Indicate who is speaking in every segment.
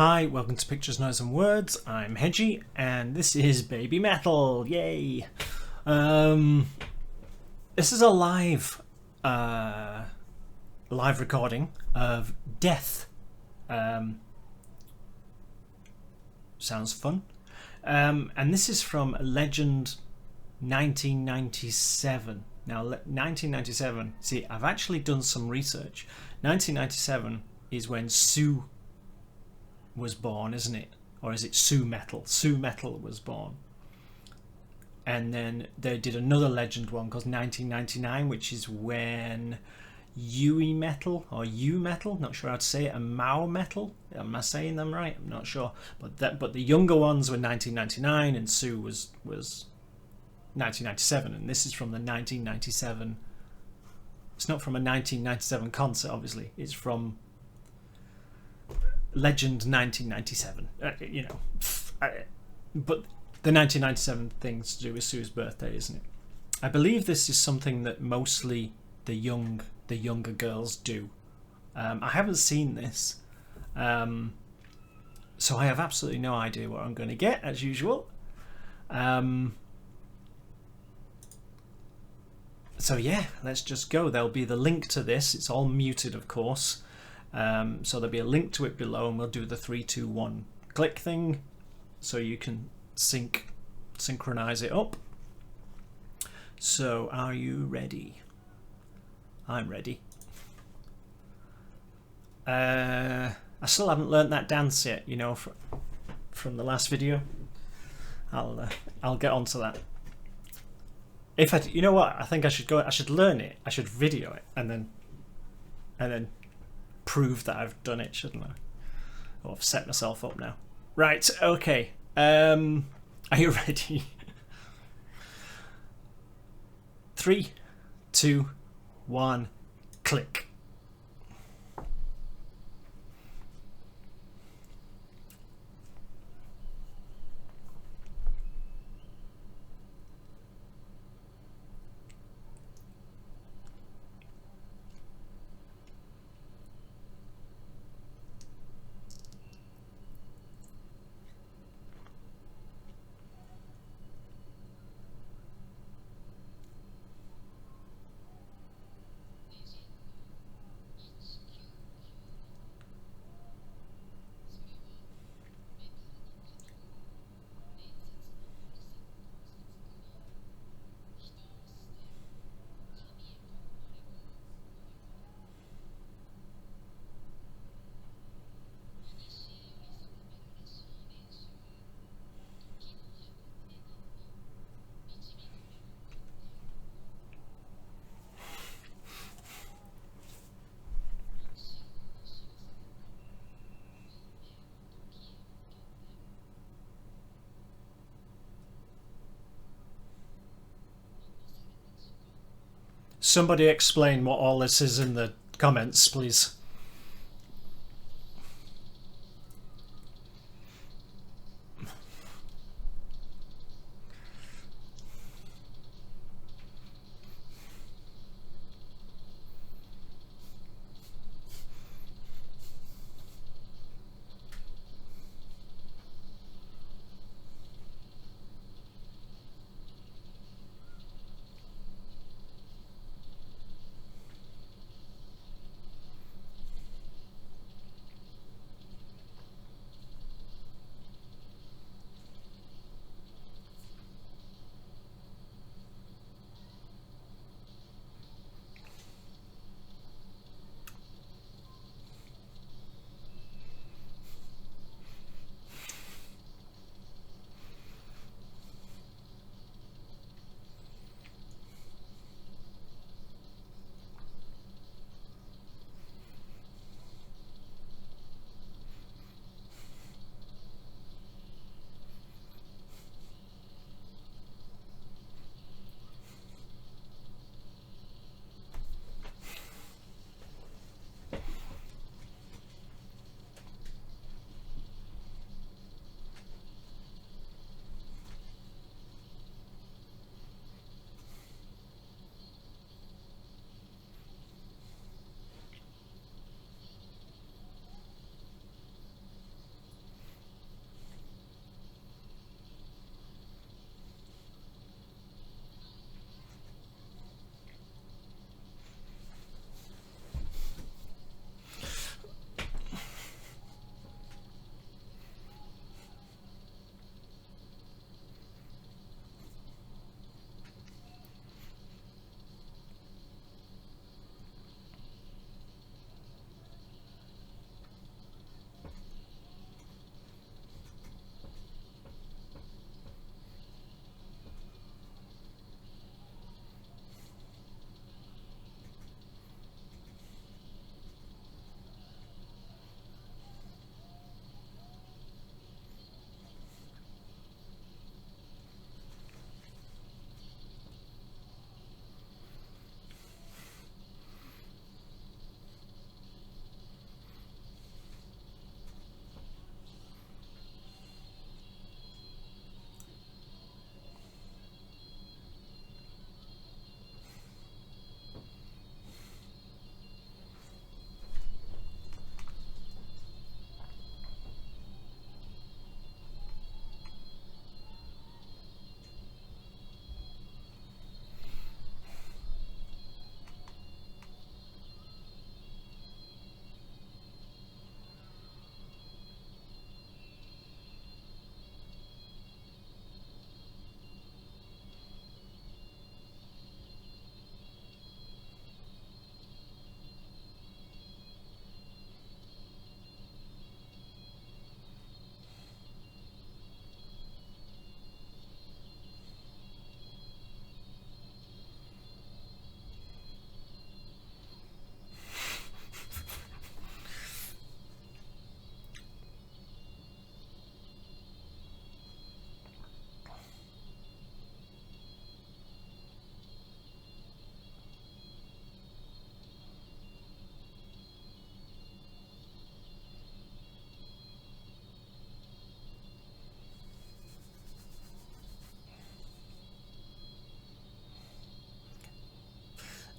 Speaker 1: Hi, welcome to Pictures, Noise and Words. I'm Hedgy, and this is Babymetal. Yay! This is a live recording of Death. Sounds fun. And this is from Legend 1997. Now, 1997. See, I've actually done some research. 1997 is when Sue was born, isn't it? Or is it Sue Metal? Sue Metal was born. And then they did another Legend one called 1999, which is when Yui Metal or U Metal, not sure how to say it, and Mao Metal. Am I saying them right? I'm not sure. But the younger ones were 1999, and Sue was 1997, and this is from the 1997. It's not from a 1997 concert, obviously. It's from Legend 1997. But the 1997 thing's to do with Sue's birthday, isn't it? I believe this is something that mostly the younger girls do. I haven't seen this, so I have absolutely no idea what I'm going to get, as usual. So yeah, let's just go. There'll be the link to this. It's all muted, of course. So there'll be a link to it below, and we'll do the 3, 2, 1 click thing, so you can synchronize it up. So, are you ready? I'm ready. I still haven't learnt that dance yet, you know, from the last video. I'll get onto that. You know what? I think I should go. I should learn it. I should video it, and then prove that I've done it, shouldn't I? Oh, I've set myself up now. Right. Okay. Are you ready? 3, 2, 1, click. Somebody explain what all this is in the comments, please.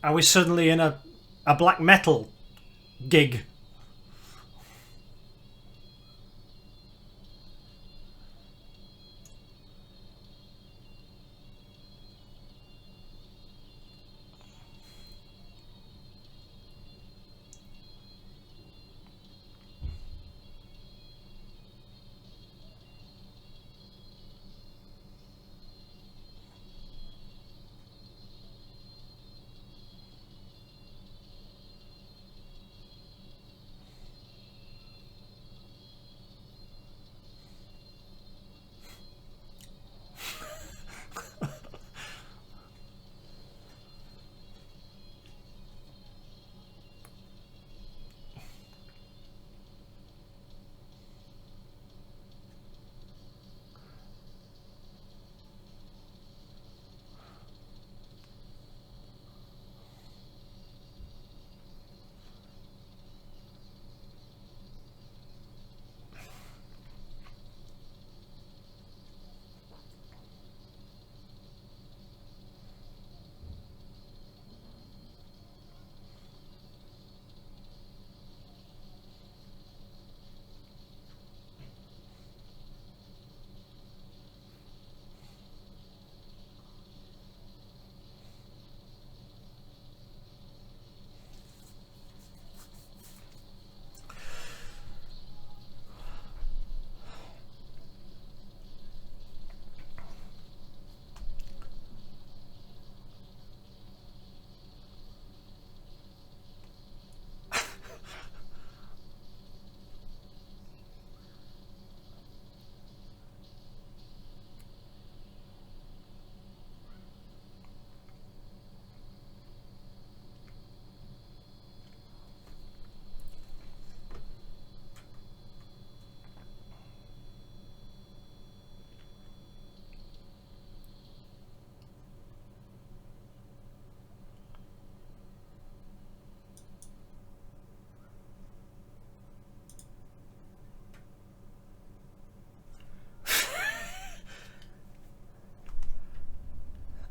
Speaker 1: Are we suddenly in a black metal gig?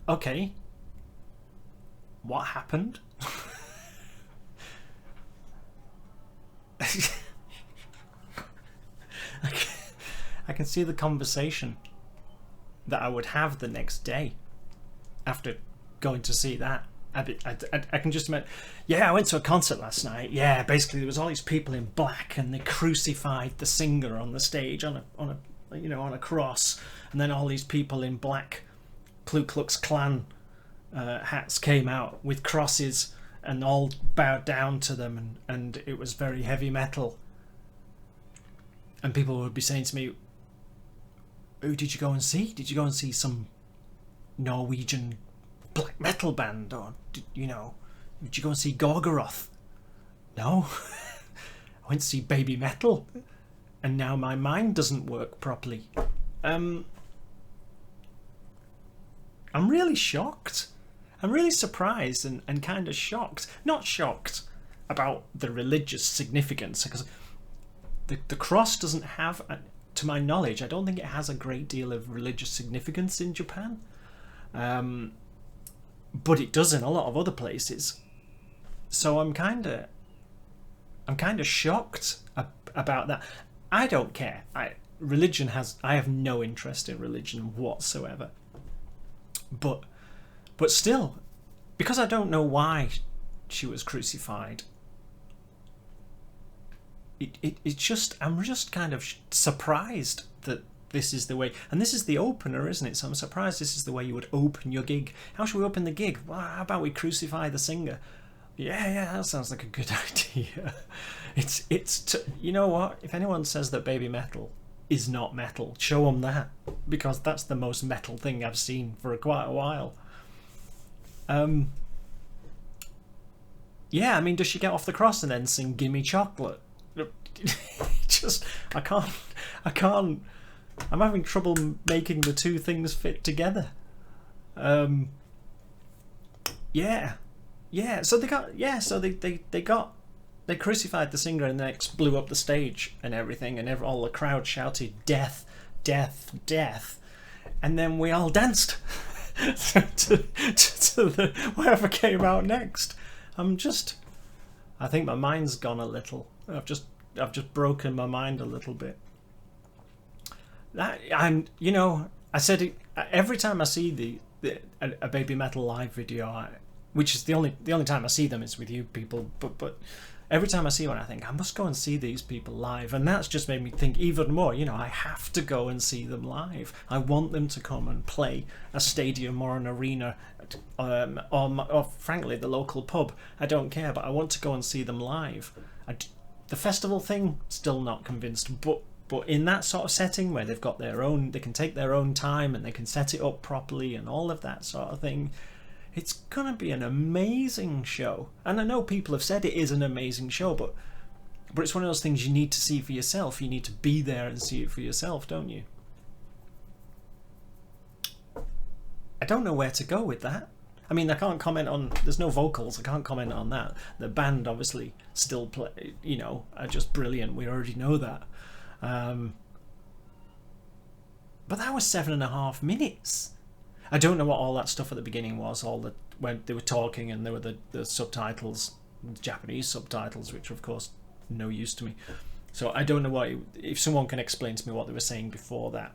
Speaker 1: Okay. What happened? I can see the conversation that I would have the next day after going to see that. I can just imagine. Yeah, I went to a concert last night. Yeah, basically there was all these people in black, and they crucified the singer on the stage on a cross, and then all these people in black Ku Klux Klan hats came out with crosses and all bowed down to them, and it was very heavy metal. And people would be saying to me, who did you go and see? Did you go and see some Norwegian black metal band? Or, did you go and see Gorgoroth? No. I went to see Babymetal, and now my mind doesn't work properly. I'm really shocked. I'm really surprised and kind of shocked. Not shocked about the religious significance, because the cross doesn't have, to my knowledge, I don't think it has a great deal of religious significance in Japan. But it does in a lot of other places. So I'm kind of shocked about that. I don't care. I have no interest in religion whatsoever. But still, because I don't know why she was crucified, I'm just kind of surprised that this is the way, and this is the opener, isn't it? So I'm surprised this is the way you would open your gig. How should we open the gig? Well, how about we crucify the singer? Yeah, that sounds like a good idea. You know what? If anyone says that Babymetal is not metal, show them that, because that's the most metal thing I've seen for quite a while. Yeah, I mean, does she get off the cross and then sing "Gimme Chocolate"? I can't. I'm having trouble making the two things fit together. Yeah. So they crucified the singer, and then blew up the stage and everything, and all the crowd shouted "Death, death, death," and then we all danced. to the whatever came out next. I think my mind's gone a little. I've just broken my mind a little bit. I said it, every time I see a Babymetal live video, which is the only time I see them is with you people, but every time I see one I think I must go and see these people live, and that's just made me think even more, I have to go and see them live. I want them to come and play a stadium or an arena, or frankly the local pub. I don't care, but I want to go and see them live. The festival thing, still not convinced, but in that sort of setting where they've got their own, they can take their own time and they can set it up properly and all of that sort of thing, it's gonna be an amazing show. And I know people have said it is an amazing show, but it's one of those things you need to see for yourself. You need to be there and see it for yourself, don't you? I don't know where to go with that. I mean, I can't comment on, there's no vocals, I can't comment on that. The band obviously still play, are just brilliant, we already know that. But that was 7.5 minutes. I don't know what all that stuff at the beginning was, when they were talking and there were the subtitles, the Japanese subtitles, which are of course no use to me. So I don't know if someone can explain to me what they were saying before that,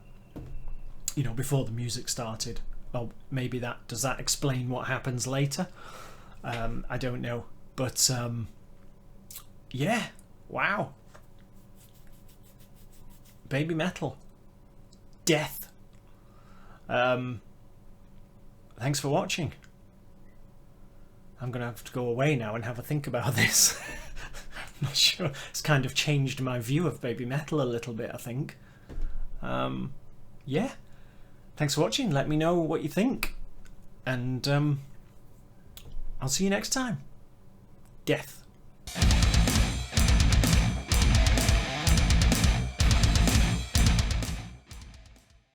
Speaker 1: before the music started. Well, maybe does that explain what happens later? I don't know, but yeah, wow. Babymetal, death. Thanks for watching. I'm gonna have to go away now and have a think about this. I'm not sure. It's kind of changed my view of Babymetal a little bit, I think. Yeah. Thanks for watching. Let me know what you think. And I'll see you next time. Death.